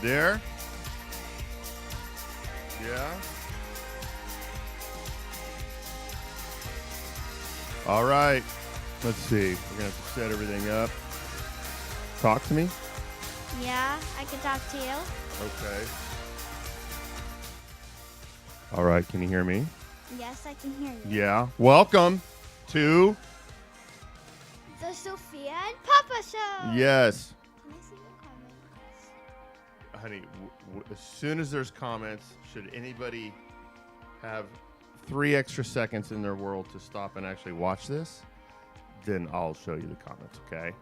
there? Yeah? All right. Let's see. We're going to have to set everything up. Talk to me. Yeah, I can talk to you. Okay. All right. Can you hear me? Yes, I can hear you. Yeah. Welcome to... The Sofia and Papa Show. Yes. Can I see your comments? Honey, as soon as there's comments, should anybody have 3 extra seconds in their world to stop and actually watch this, then I'll show you the comments, okay?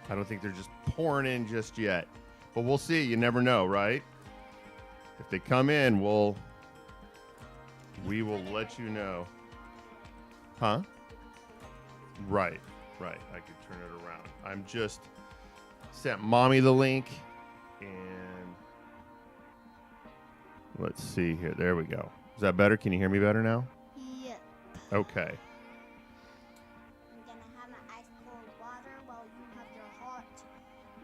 I don't think they're just pouring in just yet. But we'll see. You never know, right? If they come in, we will let you know. Huh? Right. I could turn it around. I'm just sent mommy the link, and let's see here. There we go. Is that better? Can you hear me better now? Yep. Okay. I'm going to have my ice cold water while you have your hot,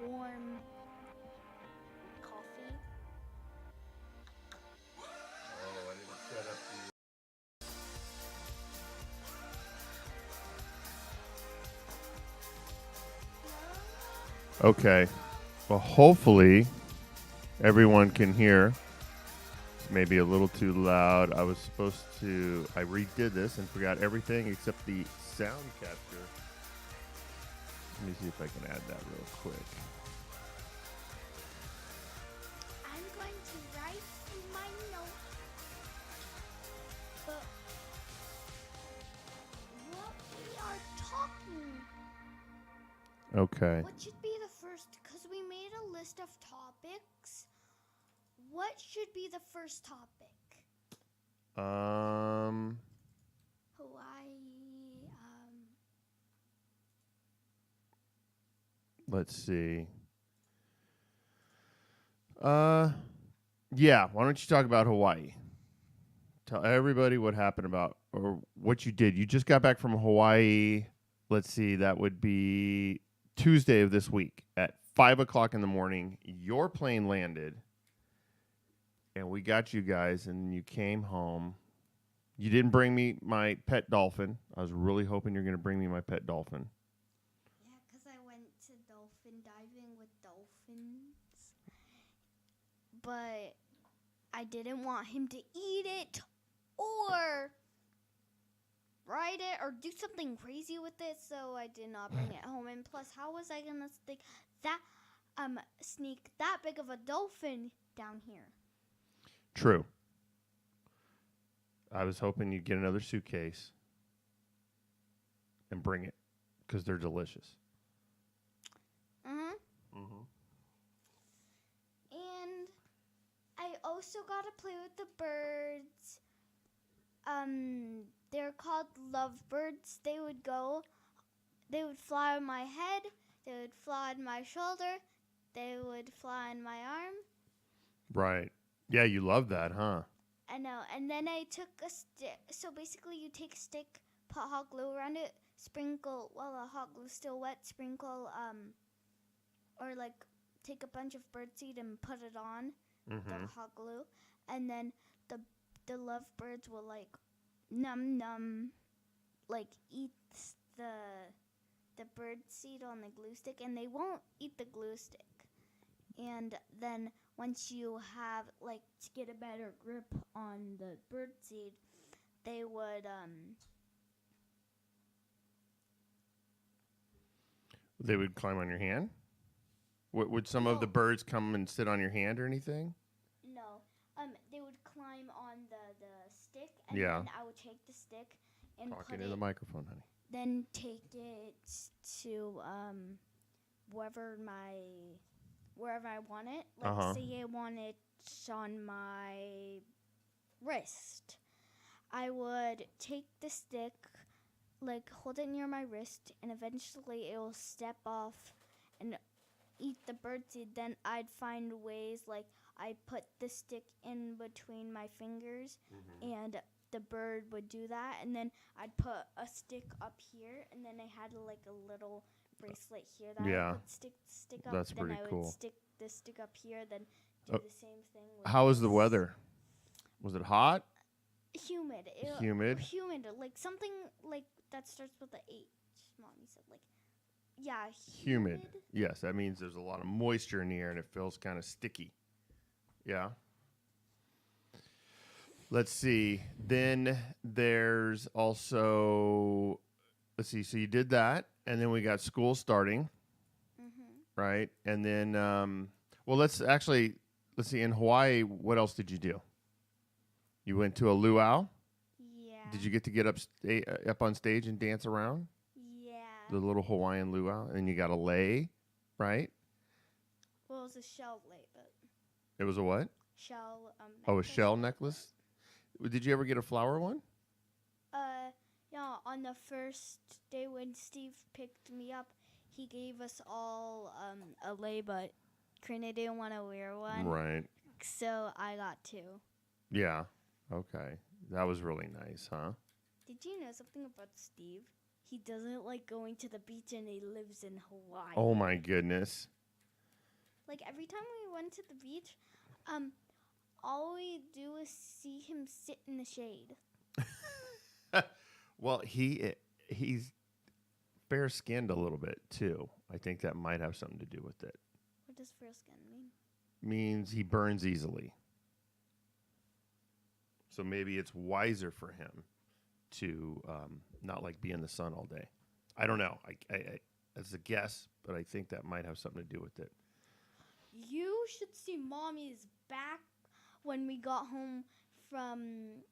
warm coffee. Oh, I didn't set up the... Okay. Well, hopefully everyone can hear. It's maybe a little too loud. I redid this and forgot everything except the sound capture. Let me see if I can add that real quick. I'm going to write in my notes. But what we are talking. Okay. What should be the first? Because we made a list of topics. What should be the first topic? Hawaii. Let's see. Yeah. Why don't you talk about Hawaii? Tell everybody what happened or what you did. You just got back from Hawaii. Let's see. That would be Tuesday of this week at 5:00 in the morning. Your plane landed, and we got you guys, and you came home. You didn't bring me my pet dolphin. I was really hoping you're going to bring me my pet dolphin. Yeah, because I went to dolphin diving with dolphins. But I didn't want him to eat it or ride it or do something crazy with it, so I did not bring it home. And plus, how was I going to sneak that big of a dolphin down here? True. I was hoping you'd get another suitcase and bring it because they're delicious. And I also got to play with the birds. They're called lovebirds. They would fly on my head, they would fly on my shoulder, they would fly on my arm. Right. Yeah, you love that, huh? I know. And then I took a stick. So basically you take a stick, put hot glue around it, sprinkle, while the hot glue's still wet, sprinkle, or like take a bunch of birdseed and put it on the hot glue. And then the lovebirds will like num, like eat the bird seed on the glue stick, and they won't eat the glue stick. And then once you have, like, to get a better grip on the bird seed, they would They would climb on your hand? Would some of the birds come and sit on your hand or anything? No. They would climb on the stick, and Yeah. then I would take the stick and Talk put into it, the microphone, honey. then take it to wherever I want it. Like, say I want it on my wrist. I would take the stick, like, hold it near my wrist, and eventually it will step off and eat the birdseed. Then I'd find ways, like, I'd put the stick in between my fingers, and the bird would do that. And then I'd put a stick up here, and then I had, like, a little bracelet here that I would stick up. That's then pretty I would cool. stick the stick up here, then do the same thing. With How was the this. weather? Was it hot? Humid. Humid? Humid. Like something like that starts with the H. Mommy said like, yeah, Humid. Yes, that means there's a lot of moisture in the air and it feels kind of sticky. Yeah. Let's see. Then there's also, let's see. So you did that, and then we got school starting, right? And then, well, let's see. In Hawaii, what else did you do? You went to a luau. Yeah. Did you get to get up on stage and dance around? Yeah. The little Hawaiian luau, and you got a lei, right? Well, it was a shell lay, but It was a what? shell. Oh, a shell necklace. Did you ever get a flower one? Yeah. On the first day when Steve picked me up, he gave us all a lei, but Karina didn't want to wear one. Right. So I got two. Yeah. Okay. That was really nice, huh? Did you know something about Steve? He doesn't like going to the beach, and he lives in Hawaii. Oh my goodness. Like every time we went to the beach, all we do is see him sit in the shade. Well, he's fair skinned a little bit too. I think that might have something to do with it. What does fair skin mean? Means he burns easily. So maybe it's wiser for him to not like be in the sun all day. I don't know. I that's a guess, but I think that might have something to do with it. You should see Mommy's back when we got home from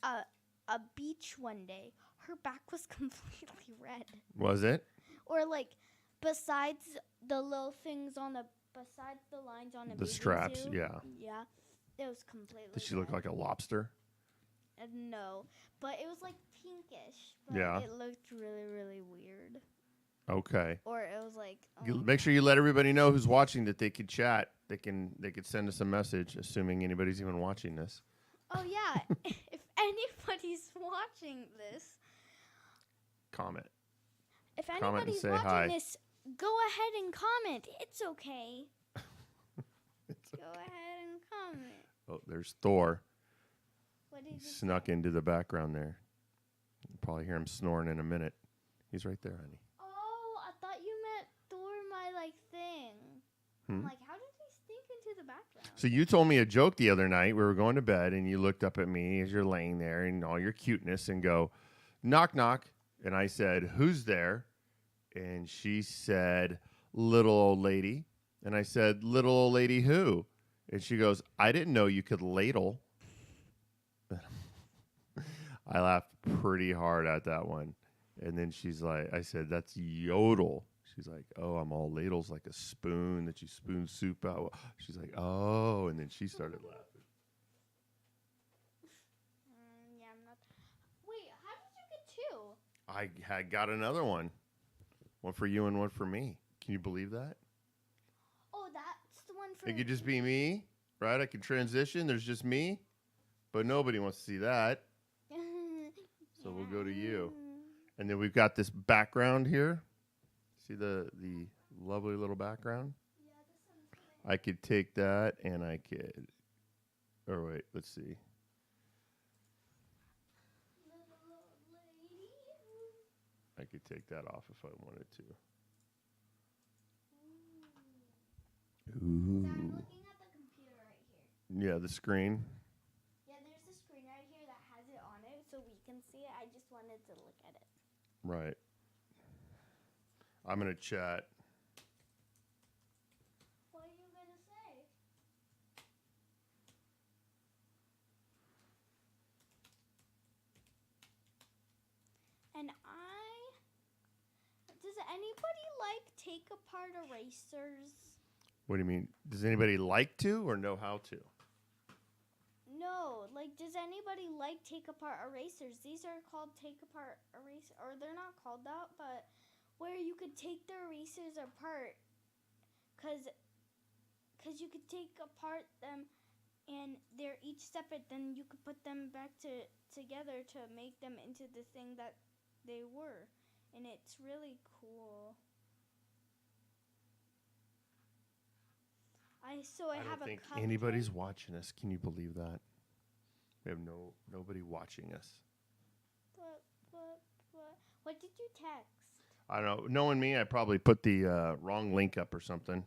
a beach one day. Her back was completely red. Was it? Or like besides the little things on besides the lines on the straps, suit, yeah. Yeah. It was completely Did she look like a lobster? No, but it was like pinkish. But Yeah. It looked really, really weird. Okay. Or it was like. Make sure you let everybody know who's watching that they could chat. They could send us a message, assuming anybody's even watching this. Oh yeah, if anybody's watching this, Comment. if Comment and anybody's say watching hi. this, go ahead and comment. It's okay. Go ahead and comment. Oh, there's Thor. What did He you snuck say? into the background there. You'll probably hear him snoring in a minute. He's right there, honey. Oh, I thought you meant Thor, my thing. I'm like, how did he sneak into the background? So you told me a joke the other night. We were going to bed, and you looked up at me as you're laying there in all your cuteness and go, knock, knock. And I said, who's there? And she said, little old lady. And I said, little old lady who? And she goes, I didn't know you could ladle. I laughed pretty hard at that one. And then she's like, I said, that's yodel. She's like, oh, I'm all ladles like a spoon that you spoon soup out. She's like, oh. And then she started laughing. Yeah, I'm not. Wait, how did you get two? I had got another one. One for you and one for me. Can you believe that? Oh, that's the one for. It could just be me, right? I could transition. There's just me. But nobody wants to see that. So we'll go to you. And then we've got this background here. See the lovely little background? Yeah, this one's nice. I could take that and I could. Or wait, let's see. Little lady. I could take that off if I wanted to. So I'm looking at the computer right here. Yeah, the screen. Yeah, there's a screen right here that has it on it, so we can see it. I just wanted to look at it. Right. I'm going to chat. What are you going to say? And does anybody take apart erasers? What do you mean? Does anybody like to or know how to? No, does anybody take apart erasers? These are called take apart erasers, or they're not called that, but where you could take the erasers apart, cause you could take apart them, and they're each separate. Then you could put them back together to make them into the thing that they were, and it's really cool. I I have don't a think cupcake. anybody's watching us. Can you believe that? We have nobody watching us. What did you text? I don't know. Knowing me, I probably put the wrong link up or something.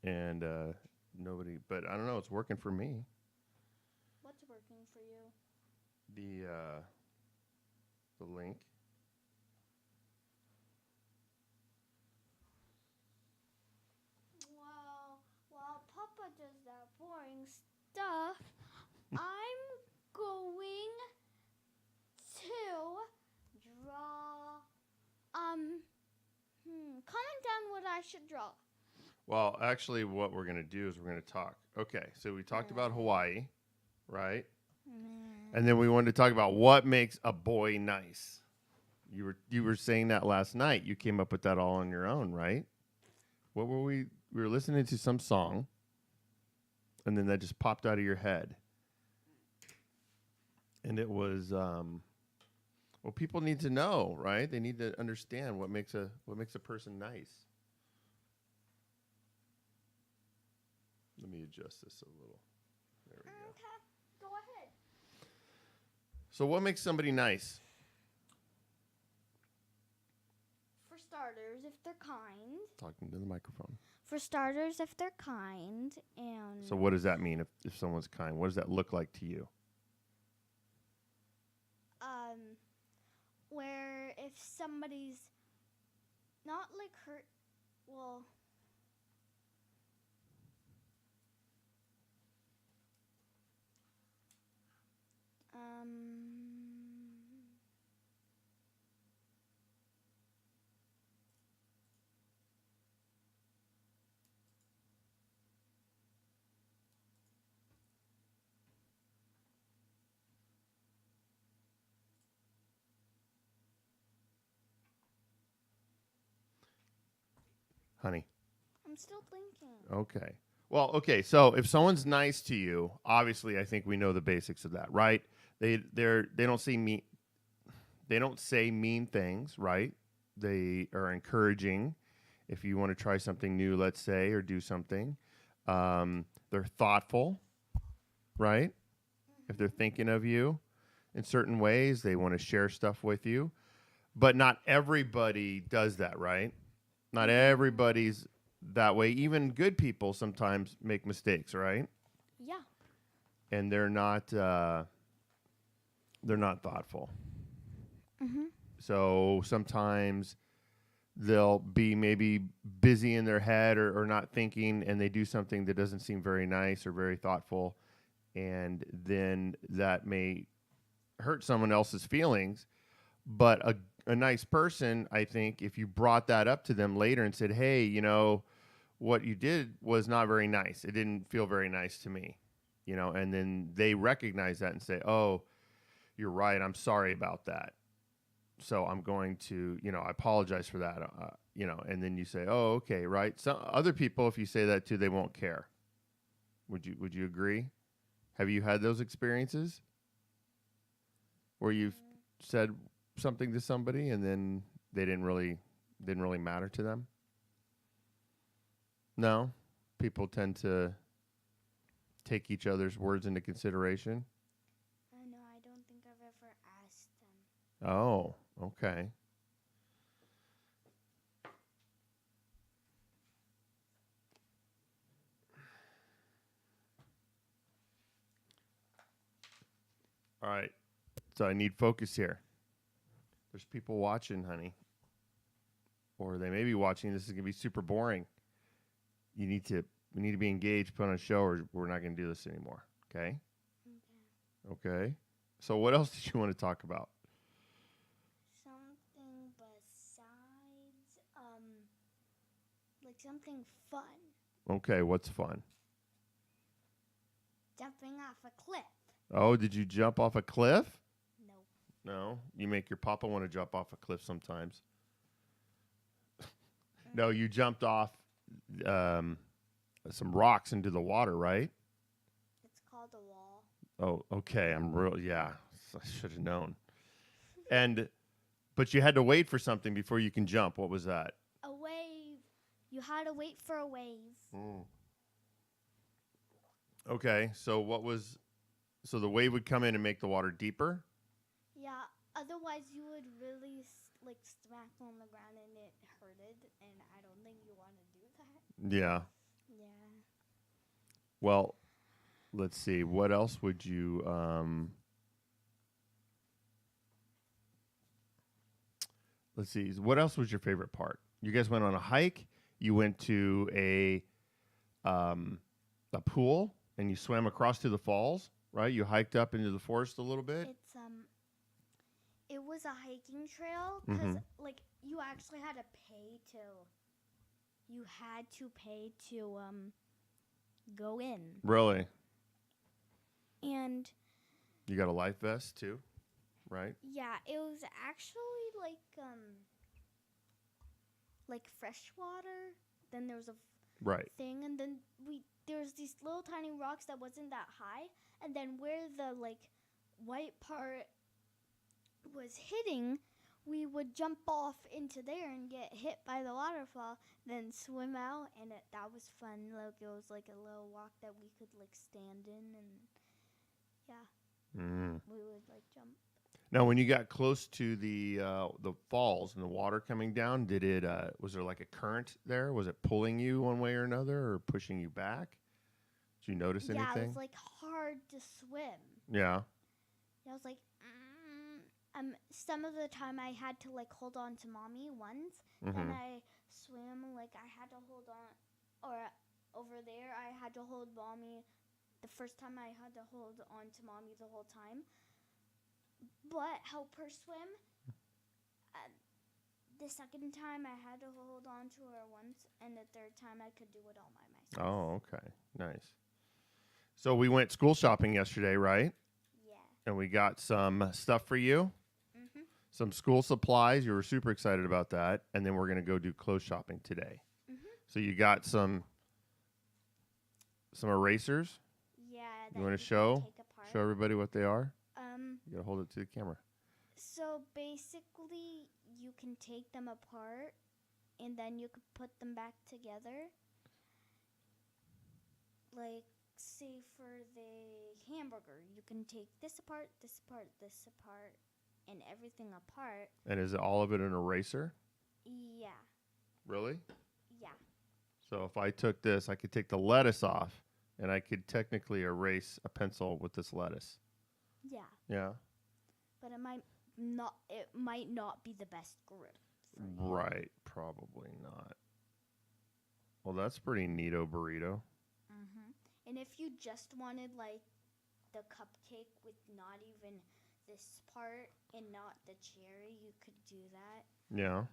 And nobody, but I don't know. It's working for me. What's working for you? The link. Well, while Papa does that boring stuff, I'm going to draw. Comment down what I should draw. Well, actually, what we're going to do is we're going to talk. Okay, so we talked about Hawaii, right? And then we wanted to talk about what makes a boy nice. You were saying that last night. You came up with that all on your own, right? What were we? We were listening to some song, and then that just popped out of your head. And it was, well, people need to know, right? They need to understand what makes a person nice. Let me adjust this a little. There we go. Okay, go ahead. So what makes somebody nice? For starters, if they're kind. Talking to the microphone. For starters, if they're kind, and So what does that mean if someone's kind? What does that look like to you? where if somebody's not like hurt, well, Honey. I'm still thinking. Okay. Well, okay. So if someone's nice to you, obviously I think we know the basics of that, right? They don't say mean things, right? They are encouraging. If you want to try something new, let's say, or do something, they're thoughtful, right? If they're thinking of you in certain ways, they want to share stuff with you. But not everybody does that, right? Not everybody's that way. Even good people sometimes make mistakes, right? Yeah. And they're not thoughtful. Mm-hmm. So sometimes they'll be maybe busy in their head or not thinking, and they do something that doesn't seem very nice or very thoughtful, and then that may hurt someone else's feelings. But a nice person, I think, if you brought that up to them later and said, hey, what you did was not very nice. It didn't feel very nice to me, and then they recognize that and say, oh, you're right. I'm sorry about that. So I'm going to, I apologize for that, and then you say, oh, okay, right. Some other people, if you say that too, they won't care. Would you agree? Have you had those experiences where you've said something to somebody and then they didn't really matter to them? No, people tend to take each other's words into consideration. No, I don't think I've ever asked them. Oh, okay. All right. So I need focus here. There's people watching, honey. Or they may be watching. This is going to be super boring. We need to be engaged, put on a show, or we're not going to do this anymore. Okay? Okay. So what else did you want to talk about? Something besides, like something fun. Okay, what's fun? Jumping off a cliff. Oh, did you jump off a cliff? No. No? You make your papa want to jump off a cliff sometimes. No, you jumped off some rocks into the water, right? It's called a wall. Oh, okay. Yeah. I should have known. But you had to wait for something before you can jump. What was that? You had to wait for a wave. Mm. Okay, so so the wave would come in and make the water deeper? Yeah, otherwise you would really like smack on the ground and it hurted, and I don't think you want to do that. Yeah. Yeah. Well, let's see. What else would you let's see. What else was your favorite part? You guys went on a hike, you went to a pool and you swam across to the falls, right? You hiked up into the forest a little bit. It was a hiking trail because like you actually had to pay to. You had to pay to go in. Really? And You got a life vest too, right? yeah, it was actually like fresh water. Then there was a Right. thing, and then there's these little tiny rocks that wasn't that high, and then where the like white part was hitting, we would jump off into there and get hit by the waterfall, then swim out, and that was fun. Like it was like a little walk that we could like stand in, and yeah, we would like jump. Now, when you got close to the falls and the water coming down, did it was there like a current there? Was it pulling you one way or another, or pushing you back? Did you notice anything? Yeah, it was like hard to swim. Yeah. I was like, some of the time I had to like hold on to mommy once. Then I swam like I had to hold on, or over there I had to hold mommy. The first time I had to hold on to mommy the whole time, but help her swim. The second time I had to hold on to her once, and the third time I could do it all by myself. Oh, okay, nice. So we went school shopping yesterday, right? Yeah. And we got some stuff for you. Mhm. Some school supplies. You were super excited about that. And then we're going to go do clothes shopping today. Mhm. So you got some erasers. Yeah. You want to show everybody what they are? You got to hold it to the camera. So basically, you can take them apart, and then you can put them back together. Like, say for the hamburger, you can take this apart, this apart, this apart, and everything apart. And is all of it an eraser? Yeah. Really? Yeah. So if I took this, I could take the lettuce off, and I could technically erase a pencil with this lettuce. Yeah. Yeah. But it might not be the best grip. Right. Probably not. Well, that's pretty neato burrito. Mhm. And if you just wanted like the cupcake with not even this part and not the cherry, you could do that. Yeah.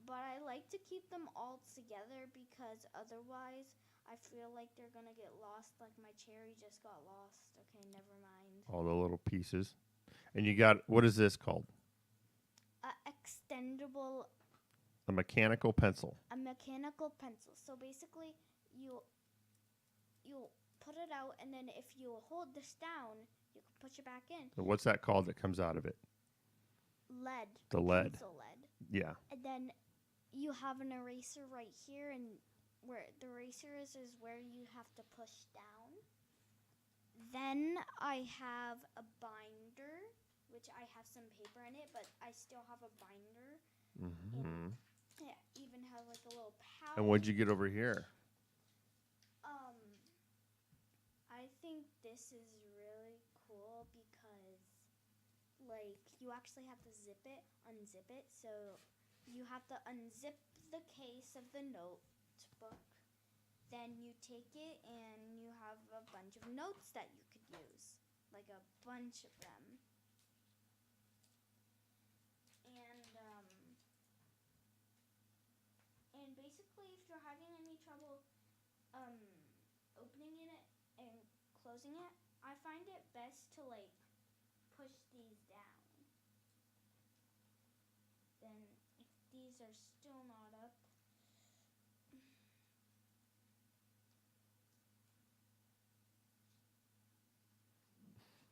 But I like to keep them all together because otherwise I feel like they're going to get lost, like my cherry just got lost. Okay, never mind. All the little pieces. And you got, what is this called? Extendable. A mechanical pencil. A mechanical pencil. So basically, you put it out, and then if you hold this down, you can push it back in. So what's that called that comes out of it? Lead. The lead. Pencil lead. Yeah. And then you have an eraser right here, and where the eraser is where you have to push down. Then I have a binder, which I have some paper in it, but I still have a binder. Mm-hmm. Yeah, even have like a little pouch. And what'd you get over here? I think this is really cool because, like, you actually have to unzip it. So you have to unzip the case of the notebook. Then you take it and you have a bunch of notes that you could use, like a bunch of them. And basically, if you're having any trouble opening it and closing it, I find it best to like push these down. Then if these are still not up,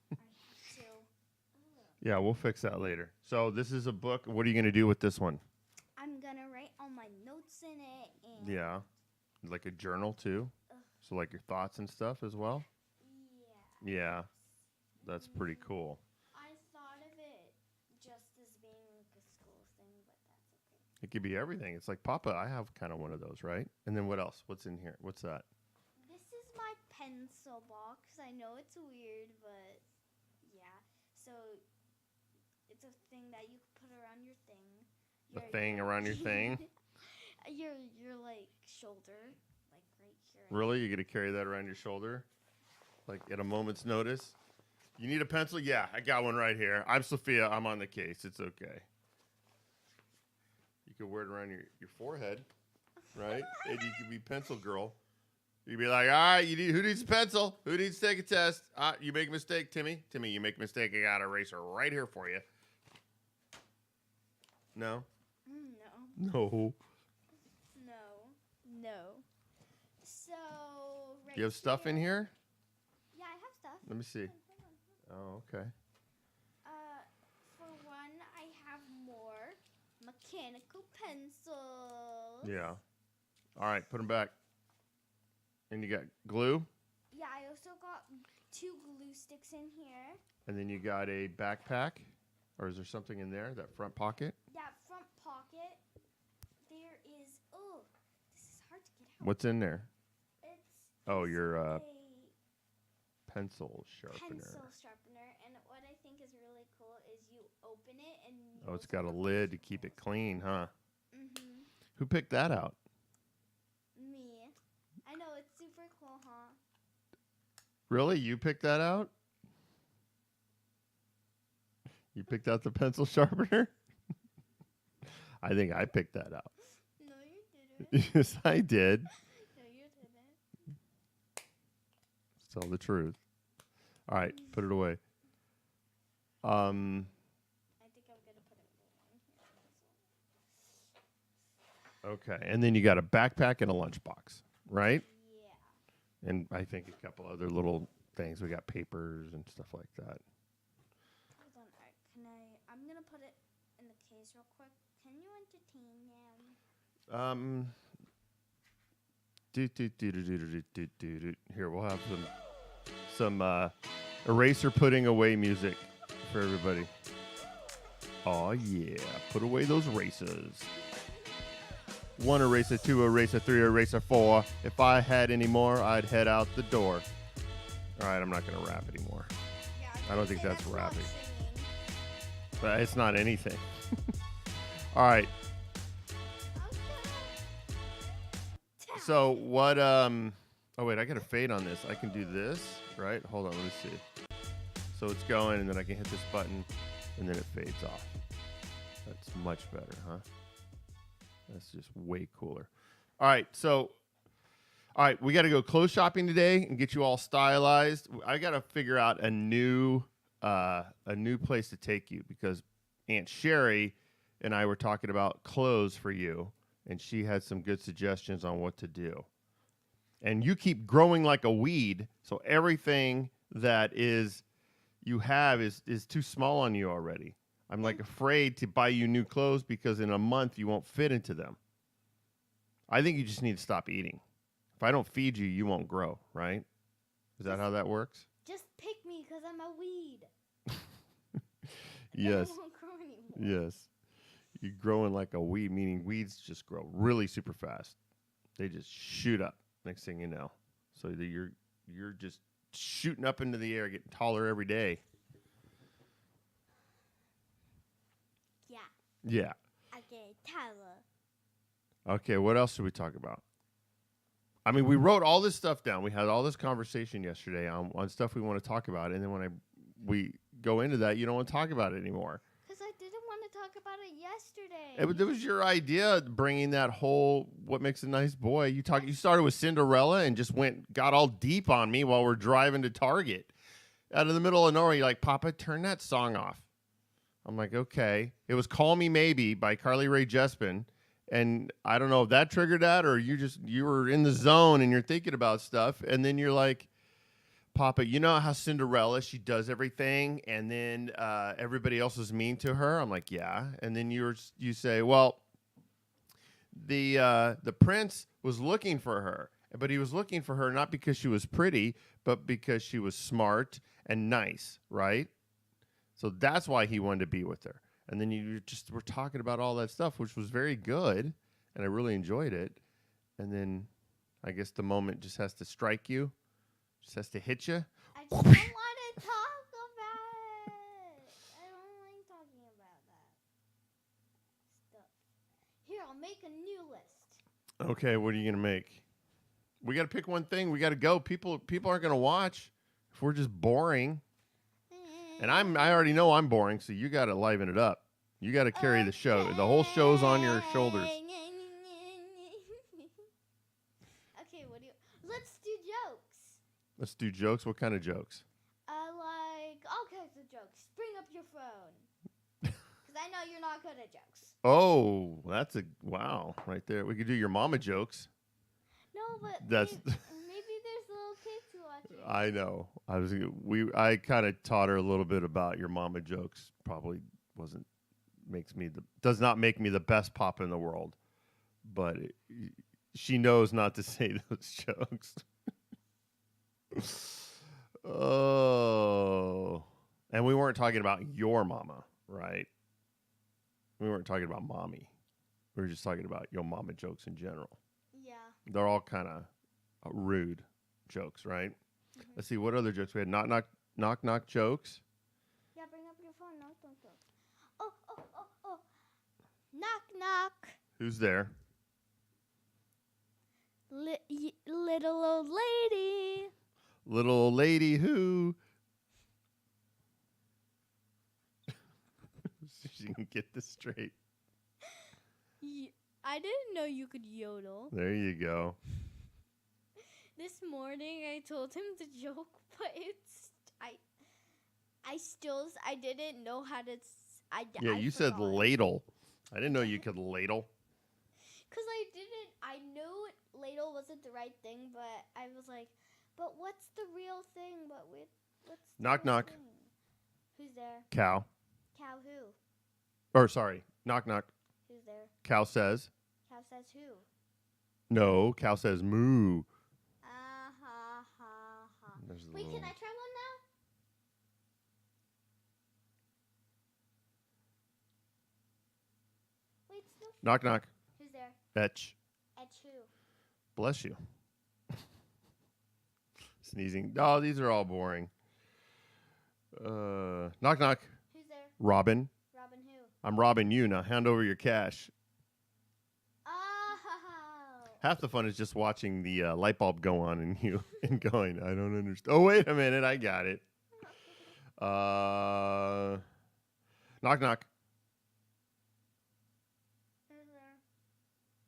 I have to. Yeah, we'll fix that later. So this is a book. What are you going to do with this one? I'm gonna write all my notes in it Yeah. Like a journal too. So like your thoughts and stuff as well. Yeah. Yeah. That's pretty cool. I thought of it just as being like a school thing, but that's okay. It could be everything. It's like, Papa, I have kind of one of those, right? And then what else? What's in here? What's that? This is my pencil box. I know it's weird, but yeah. So it's a thing that you can put around your thing. A thing around your thing? Your like shoulder, like right here. Really? You're going to carry that around your shoulder? Like at a moment's notice? You need a pencil? Yeah, I got one right here. I'm Sophia. I'm on the case. It's okay. You could wear it around your forehead, right? And you could be pencil girl. You'd be like, all right, who needs a pencil? Who needs to take a test? You make a mistake, Timmy. Timmy, you make a mistake. I got an eraser right here for you. No? No. No. No. So right You have stuff in here? Yeah, I have stuff. Let me see. Hold on. Oh, okay. For one, I have more mechanical pencils. Yeah. All right, put them back. And you got glue? Yeah, I also got 2 glue sticks in here. And then you got a backpack? Or is there something in there, that front pocket? Yeah, front pocket. There is, this is hard to get out. What's in there? It's your a pencil sharpener. pencil sharpener. And what I think is really cool is you open it and Oh, it's got a lid to keep it clean, huh? Mm-hmm. Who picked that out? Me. I know, it's super cool, huh? Really? You picked that out? You picked out the pencil sharpener? I think I picked that out. No, you didn't. Yes, I did. No, you didn't. Tell the truth. All right, put it away. I think I'm gonna put it in here. Okay, and then you got a backpack and a lunchbox, right? Yeah. And I think a couple other little things. We got papers and stuff like that. Hold on. I'm gonna put it in the case real quick. Can you entertain them? Here, we'll have some eraser putting away music for everybody. Oh yeah, put away those erasers. 1 eraser, 2 eraser, 3 eraser, 4. If I had any more, I'd head out the door. All right, I'm not gonna rap anymore. Yeah. I don't think that's not rapping. singing. But it's not anything. All right. So what? Oh wait, I got to fade on this. I can do this, right? Hold on, let me see. So it's going, and then I can hit this button, and then it fades off. That's much better, huh? That's just way cooler. All right, so we got to go clothes shopping today and get you all stylized. I got to figure out a new place to take you because Aunt Sherry and I were talking about clothes for you, and she had some good suggestions on what to do. And you keep growing like a weed, so everything that you have is too small on you already. I'm like afraid to buy you new clothes because in a month you won't fit into them. I think you just need to stop eating. If I don't feed you, you won't grow, right? Is that how that works? Just pick me because I'm a weed. Yes. I won't grow anymore. Yes. You're growing like a weed, meaning weeds just grow really super fast. They just shoot up next thing you know. So that you're just shooting up into the air, getting taller every day. Yeah. Yeah. I get taller. Okay, what else should we talk about? I mean, we wrote all this stuff down. We had all this conversation yesterday on stuff we want to talk about, and then when we go into that, you don't want to talk about it anymore. Because I didn't want to talk about it yesterday. It was your idea, bringing that whole what makes a nice boy. You started with Cinderella and just got all deep on me while we're driving to Target. Out of the middle of nowhere, you're like, Papa, turn that song off. I'm like, okay. It was Call Me Maybe by Carly Rae Jepsen. And I don't know if that triggered that or you were in the zone and you're thinking about stuff. And then you're like, Papa, you know how Cinderella, she does everything and then everybody else is mean to her? I'm like, yeah. And then you say, well, the prince was looking for her, but he was looking for her not because she was pretty, but because she was smart and nice, right? So that's why he wanted to be with her. And then you just were talking about all that stuff, which was very good, and I really enjoyed it. And then I guess the moment just has to strike you, just has to hit you. I just don't want to talk about it. I don't like talking about that stuff. Here, I'll make a new list. Okay, what are you gonna make? We got to pick one thing. We got to go. People aren't gonna watch if we're just boring. And I already know I'm boring, so you got to liven it up. You got to carry the show. The whole show's on your shoulders. Okay, what do you? Let's do jokes. Let's do jokes. What kind of jokes? Like all kinds of jokes. Bring up your phone, because I know you're not good at jokes. Oh, that's a wow right there. We could do your mama jokes. No, but That's maybe there's little kids who watch it. I know. I kind of taught her a little bit about your mama jokes. Probably does not make me the best pop in the world, but she knows not to say those jokes. Oh, and we weren't talking about your mama, right? We weren't talking about mommy. We were just talking about your mama jokes in general. Yeah. They're all kind of rude jokes, right? Mm-hmm. Let's see, what other jokes we had? Knock jokes. Yeah, bring up your phone. Knock. Oh. Knock. Who's there? Little old lady. Little old lady who? She can get this straight. I didn't know you could yodel. There you go. This morning I told him the joke, but I didn't know how to. You said ladle. I didn't know you could ladle. Cause I knew ladle wasn't the right thing, but I was like, but what's the real thing? What's the knock. Thing? Who's there? Cow. Cow who? Or sorry, knock. Who's there? Cow says. Cow says who? No, cow says moo. Ha. Wait, little... can I try one now? Wait, still. Knock. Who's there? Etch. Etch who? Bless you. Sneezing. Oh, these are all boring. Knock. Who's there? Robin. Robin who? I'm robbing you. Now hand over your cash. Oh. Half the fun is just watching the light bulb go on in you and going, I don't understand. Oh, wait a minute. I got it. Knock. Who's there?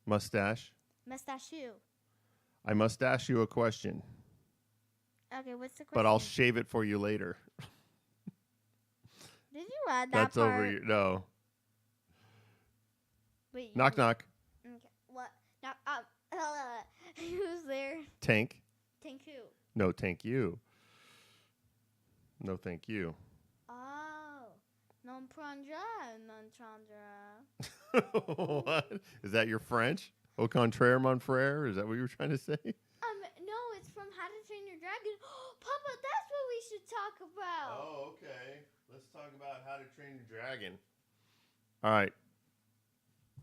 Mustache. Mustache who? I must ask you a question. Okay, what's the question? But I'll shave it for you later. Did you add that That's part? over you. No. Wait. Knock. Okay. What? Knock. Who's there? Tank. Tank who? No, thank you. No, thank you. Oh. Non prendra, non chandra. What? Is that your French? Au contraire, mon frère? Is that what you were trying to say? No, it's from How to Train Your Dragon. Papa, that's what we should talk about. Oh, okay. Let's talk about How to Train Your Dragon. All right.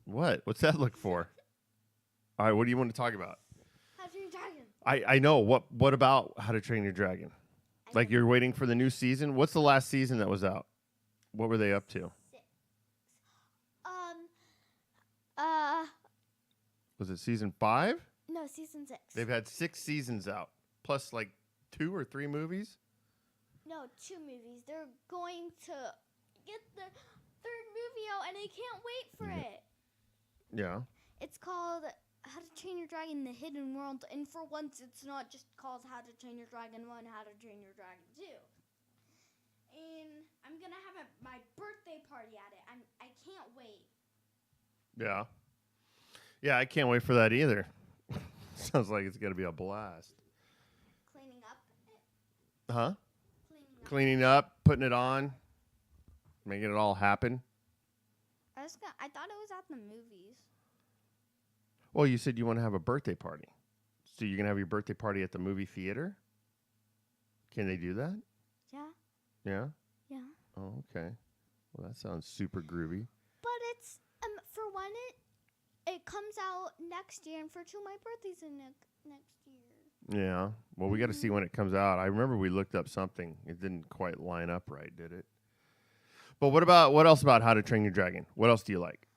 What? What's that look for? All right, what do you want to talk about? How to Train Your Dragon. I know. What about How to Train Your Dragon? Like you're waiting for the new season? What's the last season that was out? What were they up to? 6. Was it season 5? No, season 6. They've had 6 seasons out, plus like 2 or 3 movies? No, 2 movies. They're going to get the 3rd movie out, and I can't wait for it. Yeah. It's called How to Train Your Dragon: The Hidden World, and for once, it's not just called How to Train Your Dragon 1, How to Train Your Dragon 2. And I'm gonna have my birthday party at it. I can't wait. Yeah. Yeah, I can't wait for that either. Sounds like it's gonna be a blast. Cleaning up. Huh? Cleaning up, putting it on, making it all happen. I thought it was at the movies. Well, you said you want to have a birthday party. So you're going to have your birthday party at the movie theater? Can they do that? Yeah. Yeah? Yeah. Oh, okay. Well, that sounds super groovy. But it's for one it comes out next year, and for two my birthday's in next year. Yeah. Well, we got to see when it comes out. I remember we looked up something. It didn't quite line up right, did it? But what else about How to Train Your Dragon? What else do you like?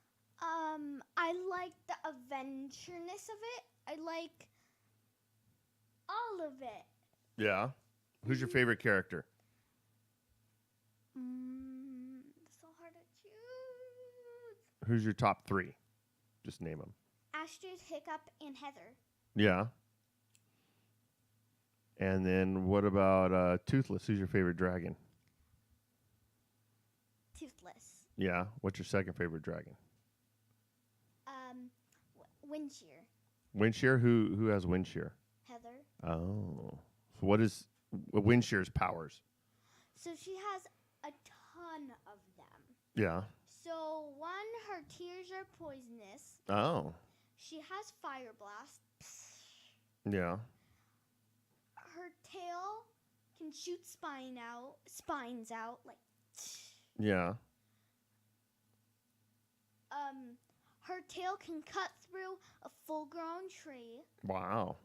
I like the adventureness of it. I like all of it. Yeah. Who's your favorite character? So hard to choose. Who's your top 3? Just name them. Astrid, Hiccup, and Heather. Yeah. And then what about Toothless? Who's your favorite dragon? Toothless. Yeah. What's your second favorite dragon? Windshear. Windshear? Who has Windshear? Heather. Oh. So what is Windshear's powers? So she has a ton of them. Yeah. So one, her tears are poisonous. Oh. She has fire blast. Yeah. Her tail can shoot spines out like. Yeah. Her tail can cut through a full-grown tree. Wow.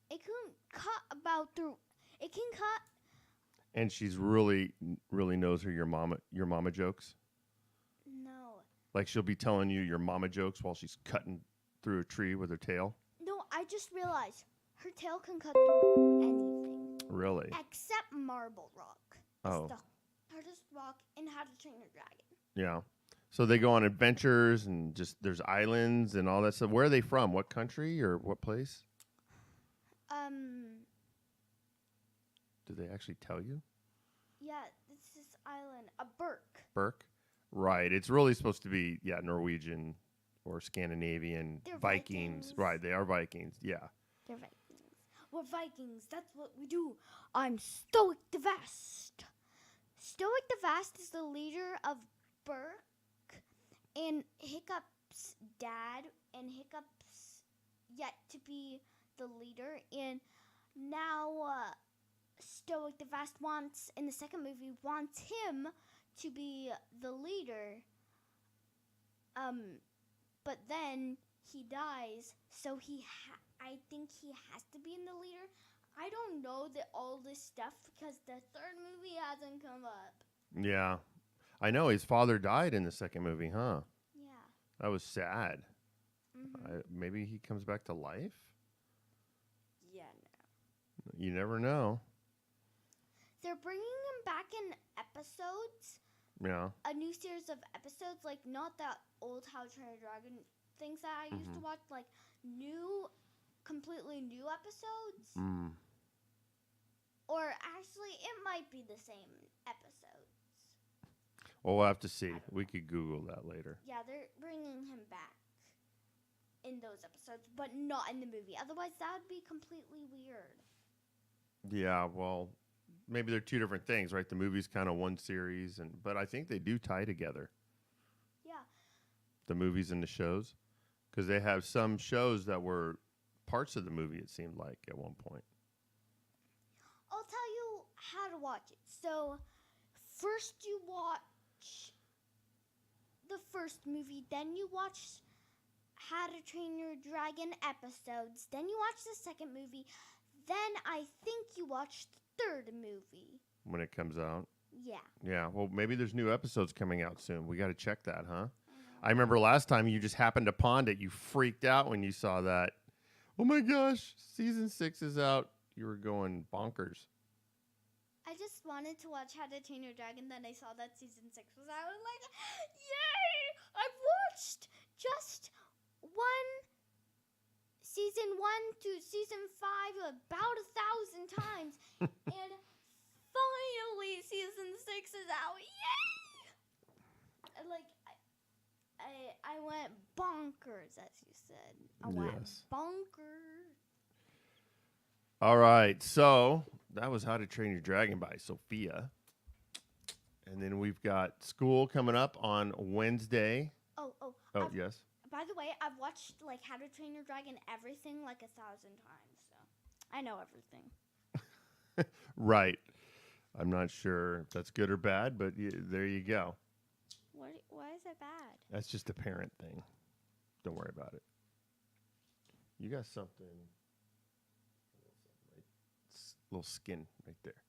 It can cut about through. It can cut. And she's really knows your mama jokes. No. Like she'll be telling you your mama jokes while she's cutting through a tree with her tail. No, I just realized her tail can cut through anything. Really? Except marble rock. Oh. It's the hardest rock in How to Train Your Dragon. Yeah. So they go on adventures and just there's islands and all that stuff. Where are they from? What country or what place? Do they actually tell you? Yeah, it's this island, a Berk. Berk? Right. It's really supposed to be, Norwegian or Scandinavian. They're Vikings. Vikings. Right, they are Vikings. Yeah. They're Vikings. We're Vikings. That's what we do. I'm Stoic the Vast. Stoic the Vast is the leader of Berk and Hiccup's dad, and Hiccup's yet to be the leader. And now Stoic the Vast wants, in the second movie, wants him to be the leader. But then he dies, so I think he has to be in the leader. I don't know all this stuff because the third movie hasn't come up. Yeah. I know his father died in the second movie, huh? Yeah. That was sad. Mm-hmm. Maybe he comes back to life? Yeah, no. You never know. They're bringing him back in episodes. Yeah. A new series of episodes, like not that old How to Train Your Dragon things that I used to watch, like completely new episodes. Or actually, it might be the same episodes. Well, we'll have to see. We could Google that later. Yeah, they're bringing him back in those episodes, but not in the movie. Otherwise, that would be completely weird. Yeah, well, maybe they're two different things, right? The movie's kind of one series, but I think they do tie together. Yeah. The movies and the shows. Because they have some shows that were parts of the movie, it seemed like, at one point. I'll tell you how to watch it. So, first you watch the first movie, then you watch How to Train Your Dragon episodes, then you watch the second movie, then I think you watch the third movie. When it comes out? Yeah. Yeah, well, maybe there's new episodes coming out soon. We got to check that, huh? I remember last time you just happened to pond it. You freaked out when you saw that. Oh my gosh, season 6 is out. You were going bonkers. I just wanted to watch How to Train Your Dragon, then I saw that season 6 was out. I was like, yay! I've watched just season 1 to season 5 about 1,000 times. And finally season 6 is out. Yay! I went bonkers, as you said. I went bonkers. All right, so that was How to Train Your Dragon by Sofia. And then we've got school coming up on Wednesday. Oh, yes. By the way, I've watched like How to Train Your Dragon everything like 1,000 times, so I know everything. Right. I'm not sure if that's good or bad, but there you go. Why is that bad? That's just a parent thing. Don't worry about it. You got something. Little skin right there.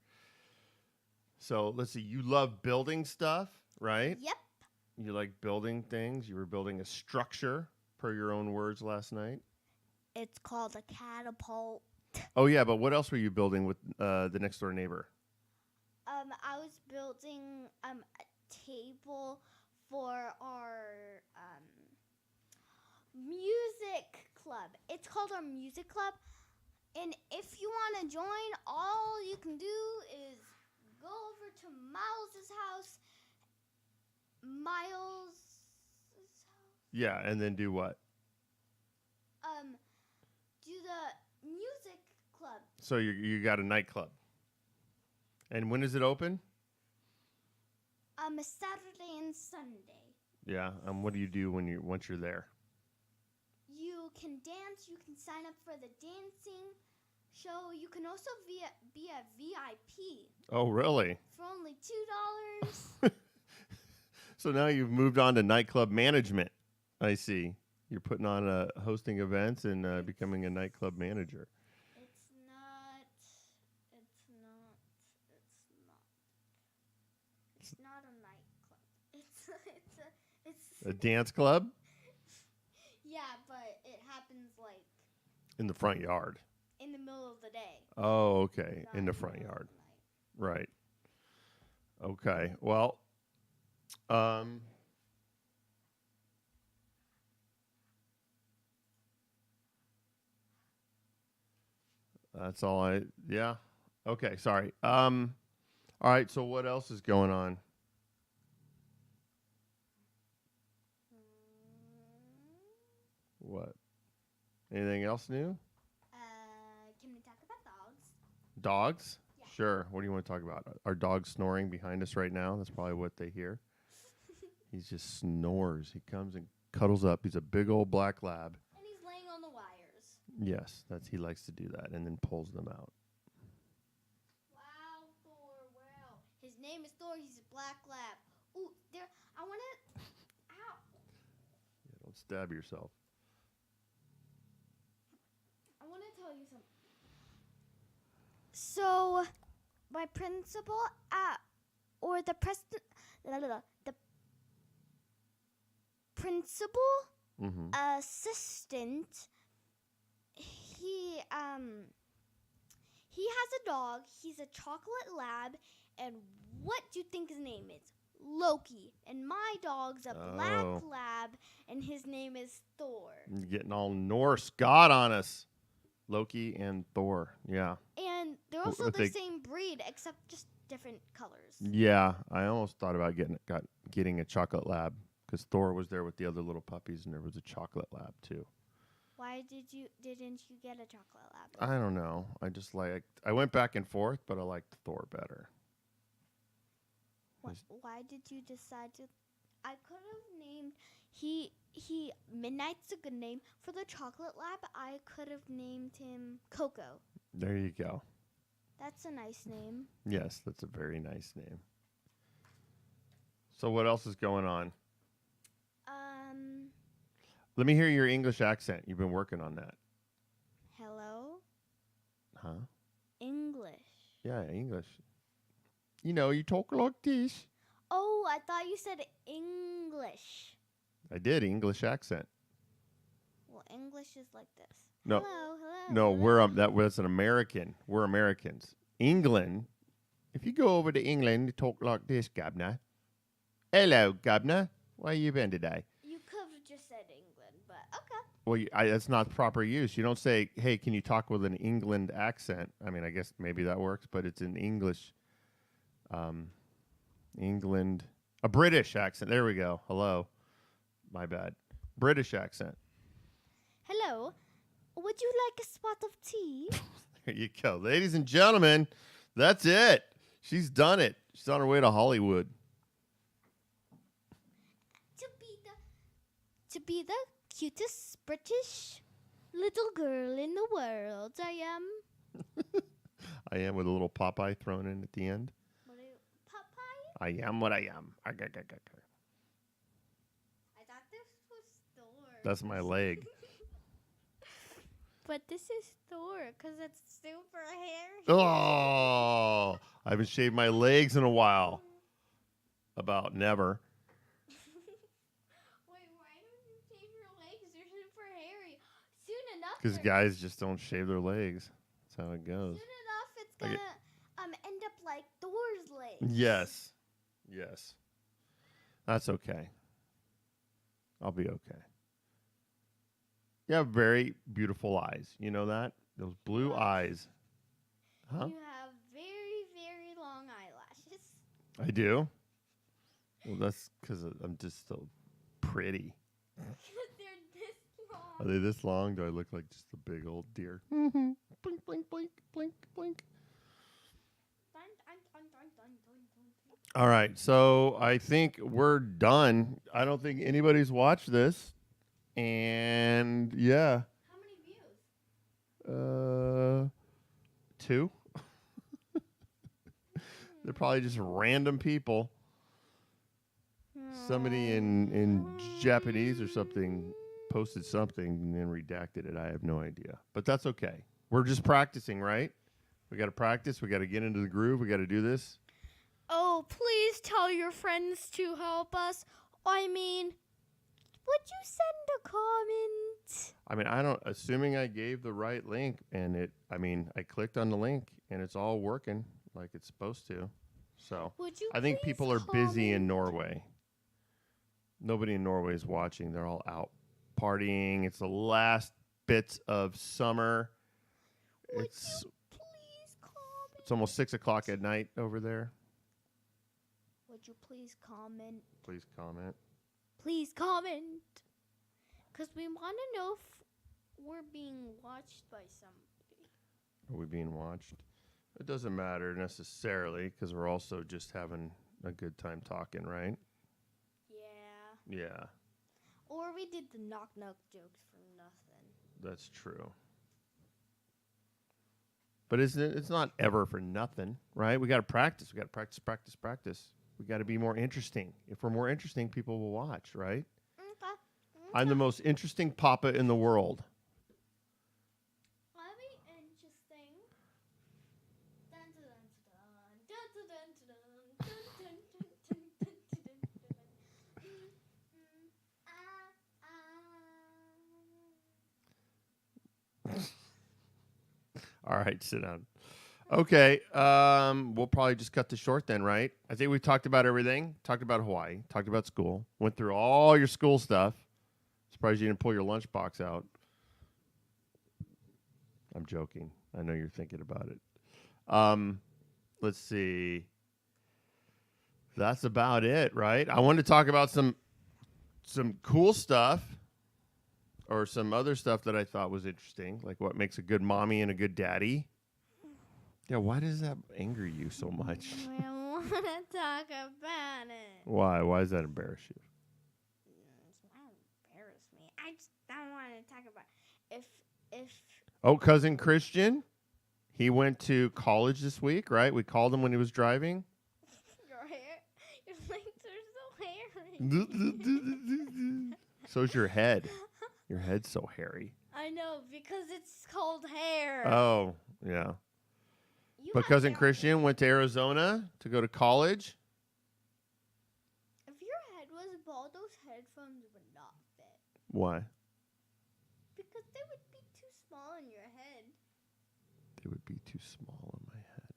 So let's see. You love building stuff, right? Yep. You like building things. You were building a structure, per your own words last night. It's called a catapult. Oh yeah, but what else were you building with the next door neighbor? I was building a table for our music club. It's called our music club. And if you want to join, all you can do is go over to Miles's house. Yeah, and then do what? Do the music club. So you got a nightclub. And when is it open? Saturday and Sunday. Yeah. What do you do once you're there? You can dance. You can sign up for the dancing show. You can also be a VIP. Oh, really? For only $2. So now you've moved on to nightclub management. I see. You're putting on hosting events and becoming a nightclub manager. It's not. It's not a nightclub. It's A dance club? Yeah, but it happens like In the front yard. in the middle of the day. Oh, okay. Not In the middle front of yard. the night. Right. Okay. Well, that's all yeah. Okay, sorry. All right, so what else is going on? What? Anything else new? Can we talk about dogs? Dogs? Yeah. Sure. What do you want to talk about? Are dogs snoring behind us right now? That's probably what they hear. He just snores. He comes and cuddles up. He's a big old black lab. And he's laying on the wires. Yes, he likes to do that and then pulls them out. Wow, Thor, wow. His name is Thor. He's a black lab. Ooh, there. I want to. Ow. Yeah, don't stab yourself. I want to tell you something. So, my principal or the president, the principal assistant, he has a dog. He's a chocolate lab, and what do you think his name is? Loki. And my dog's a black lab, and his name is Thor. You're getting all Norse god on us. Loki and Thor, yeah. And they're also the same breed, except just different colors. Yeah, I almost thought about getting a chocolate lab because Thor was there with the other little puppies, and there was a chocolate lab too. Why didn't you get a chocolate lab? I don't know. I went back and forth, but I liked Thor better. Why did you decide to? I could have named Midnight's a good name for the chocolate lab. I could have named him Coco. There you go. That's a nice name. Yes, that's a very nice name. So what else is going on? Let me hear your English accent. You've been working on that. Hello? Huh? English. Yeah, English. You talk like this. Oh, I thought you said English. I did, English accent. Well, English is like this. No. Hello. No, hello. that was an American. We're Americans. England, if you go over to England, you talk like this, Gabner. Hello, Gabner. Where you been today? You could have just said England, but okay. Well, that's not proper use. You don't say, hey, can you talk with an England accent? I mean, I guess maybe that works, but it's in English. England. A British accent. There we go. Hello. My bad. British accent. Hello. Would you like a spot of tea? There you go. Ladies and gentlemen, that's it. She's done it. She's on her way to Hollywood. To be the cutest British little girl in the world. I am. I am with a little Popeye thrown in at the end. What are you, Popeye? I am what I am. I thought this was Thor. That's my leg. But this is Thor because it's super hairy. Oh, I haven't shaved my legs in a while. About never. Wait, why don't you shave your legs? They're super hairy. Soon enough. Because guys just don't shave their legs. That's how it goes. Soon enough, it's gonna end up like Thor's legs. Yes. Yes. That's okay. I'll be okay. You have very beautiful eyes. You know that? Those blue eyes. Huh? You have very, very long eyelashes. I do? Well, that's because I'm just so pretty. They're this long. Are they this long? Do I look like just a big old deer? Mm-hmm. Blink, blink, blink, blink, blink. All right, so I think we're done. I don't think anybody's watched this. And yeah. How many views? 2. They're probably just random people. Somebody in Japanese or something posted something and then redacted it. I have no idea. But that's okay. We're just practicing, right? We got to practice. We got to get into the groove. We got to do this. Oh, please tell your friends to help us. I mean, would you send a comment? I mean, assuming I gave the right link and I clicked on the link and it's all working like it's supposed to. So Would you I think please people are busy in comment? Norway. Nobody in Norway is watching. They're all out partying. It's the last bits of summer. Would It's you please comment? It's almost 6:00 at night over there. Would you please comment? Please comment. Please comment. Because we want to know if we're being watched by somebody. Are we being watched? It doesn't matter necessarily because we're also just having a good time talking, right? Yeah. Yeah, Or we did the knock-knock jokes for nothing. that's true. But it's not ever for nothing, right? We got to practice. We got to practice, practice, practice. We got to be more interesting. If we're more interesting, people will watch, right? Okay. I'm the most interesting papa in the world. That'd be interesting. Dun, dun, dun, dun, dun, dun, dun, dun, dun, dun, dun, dun, dun, dun, dun. All right, sit down. Okay, we'll probably just cut this short then, right? I think we talked about everything. Talked about Hawaii. Talked about school. Went through all your school stuff. Surprised you didn't pull your lunchbox out. I'm joking. I know you're thinking about it. Let's see. That's about it, right? I wanted to talk about some cool stuff or some other stuff that I thought was interesting, like what makes a good mommy and a good daddy. Yeah, why does that anger you so much? I want to talk about it. Why? Why does that embarrass you? It's not embarrass me. I just don't want to talk about if Oh, cousin Christian, he went to college this week, right? We called him when he was driving. your legs are so hairy. So's your head. Your head's so hairy. I know because it's called hair. Oh, yeah. You But have cousin hair. Christian went to Arizona to go to college. If your head was bald, those headphones would not fit Why? because they would be too small in your head. They would be too small on my head.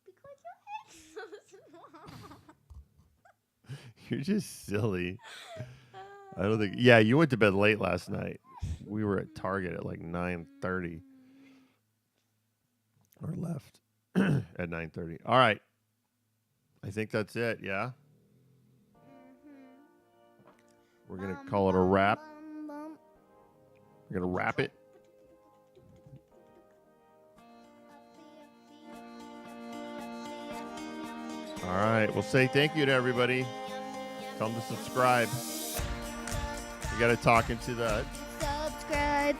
Because your head's so small. You're just silly. I don't think. Yeah, you went to bed late last night. We were at Target at like 9:30, or left at 9:30. All right, I think that's it. Yeah, we're gonna call it a wrap. We're gonna wrap it. All right, we'll say thank you to everybody. Tell them to subscribe. We got to talk into the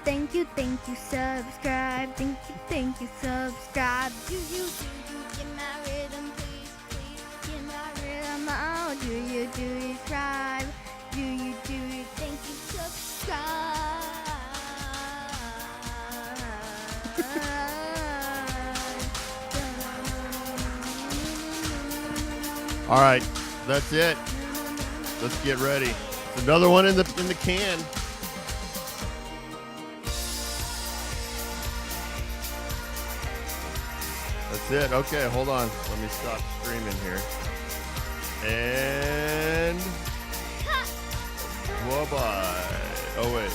thank you, subscribe. Thank you, subscribe. Do you get my rhythm, please, get my rhythm. Oh, do you subscribe? Do you thank you, subscribe. All right, that's it. Let's get ready. It's another one in the can. That's it. Okay, hold on. Let me stop streaming here. And bye-bye. Oh wait.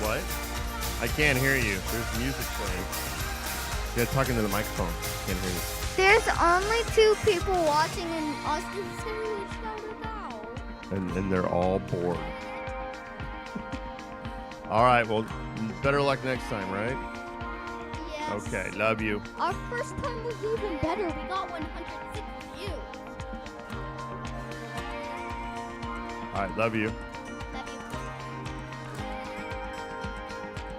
What? I can't hear you. There's music playing. Yeah, talking to the microphone. Can't hear you. There's only 2 people watching, and Austin said we shouted out. And they're all bored. All right, well, better luck next time, right? Yes. Okay, love you. Our first time was even better. We got 106 views. All right, love you.